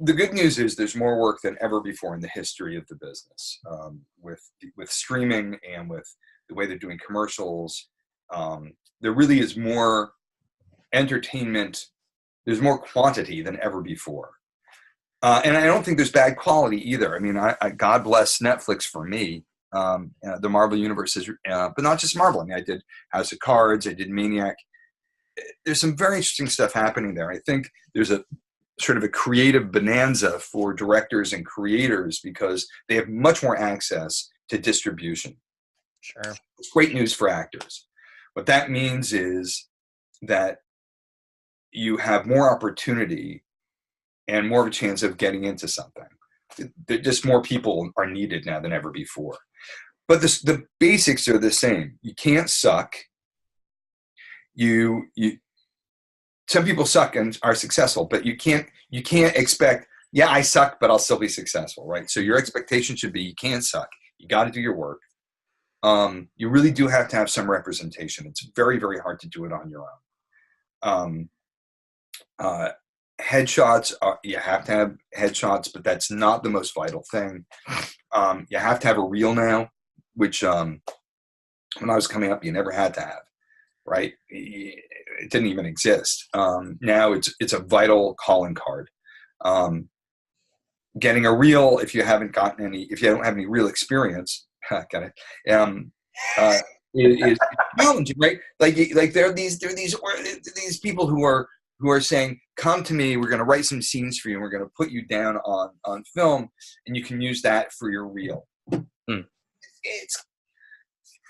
the good news is there's more work than ever before in the history of the business, with streaming and with the way they're doing commercials. There really is more entertainment. There's more quantity than ever before. And I don't think there's bad quality either. I mean, God bless Netflix for me. The Marvel universe is, but not just Marvel. I mean, I did House of Cards. I did Maniac. There's some very interesting stuff happening there. I think there's a sort of a creative bonanza for directors and creators because they have much more access to distribution. Sure. It's great news for actors. What that means is that you have more opportunity and more of a chance of getting into something. Just more people are needed now than ever before. But the basics are the same. You can't suck. Some people suck and are successful, but you can't expect, yeah, I suck, but I'll still be successful, right? So your expectation should be you can't suck. You got to do your work. You really do have to have some representation. It's very, very hard to do it on your own. Headshots, you have to have headshots, but that's not the most vital thing. You have to have a reel now, which when I was coming up, you never had to have, right? It didn't even exist. Now it's a vital calling card. Getting a reel, if you don't have any real experience, got it. Is challenging, right? Like there are these people who are saying, come to me, we're going to write some scenes for you, and we're going to put you down on film, and you can use that for your reel. Mm.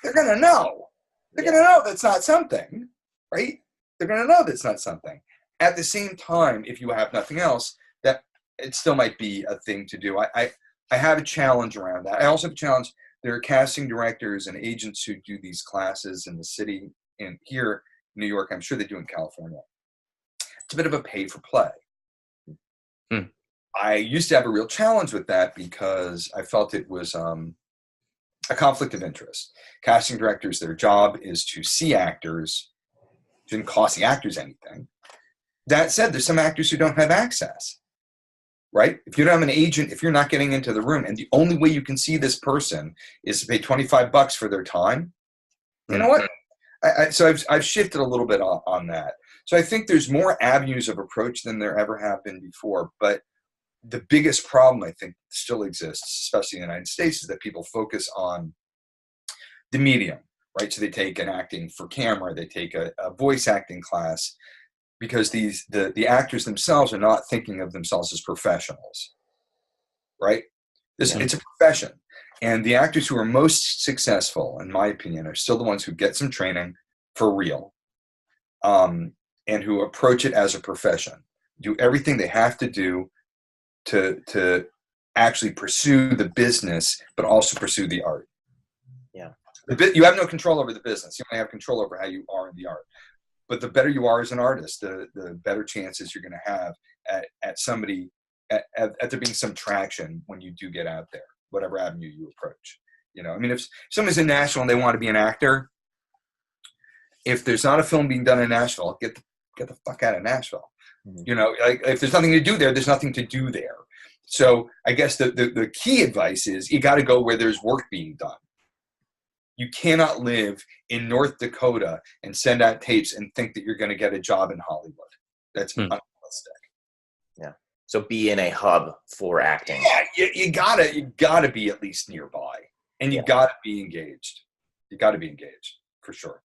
They're going to know. They're going to know that's not something, right? They're going to know that's not something. At the same time, if you have nothing else, that it still might be a thing to do. I have a challenge around that. I also have a challenge. There are casting directors and agents who do these classes in the city, and here in New York, I'm sure they do in California. It's a bit of a pay for play. I used to have a real challenge with that because I felt it was a conflict of interest. Casting directors, their job is to see actors. It didn't cost the actors anything. That said, there's some actors who don't have access, right? If you don't have an agent, if you're not getting into the room, and the only way you can see this person is to pay $25 for their time, you know what? So I've shifted a little bit on that. So I think there's more avenues of approach than there ever have been before. But the biggest problem I think still exists, especially in the United States, is that people focus on the medium, right? So they take an acting for camera, they take a voice acting class, because the actors themselves are not thinking of themselves as professionals, right? It's a profession. And the actors who are most successful, in my opinion, are still the ones who get some training for real, and who approach it as a profession, do everything they have to do to actually pursue the business, but also pursue the art. Yeah. You have no control over the business. You only have control over how you are in the art. But the better you are as an artist, the better chances you're going to have at there being some traction when you do get out there, whatever avenue you approach. You know, I mean, if somebody's in Nashville and they want to be an actor, if there's not a film being done in Nashville, get the fuck out of Nashville. Mm-hmm. You know, like if there's nothing to do there, there's nothing to do there. So I guess the key advice is you got to go where there's work being done. You cannot live in North Dakota and send out tapes and think that you're going to get a job in Hollywood. That's unrealistic. Yeah. So be in a hub for acting. Yeah, you gotta be at least nearby, and you gotta be engaged. You gotta be engaged for sure.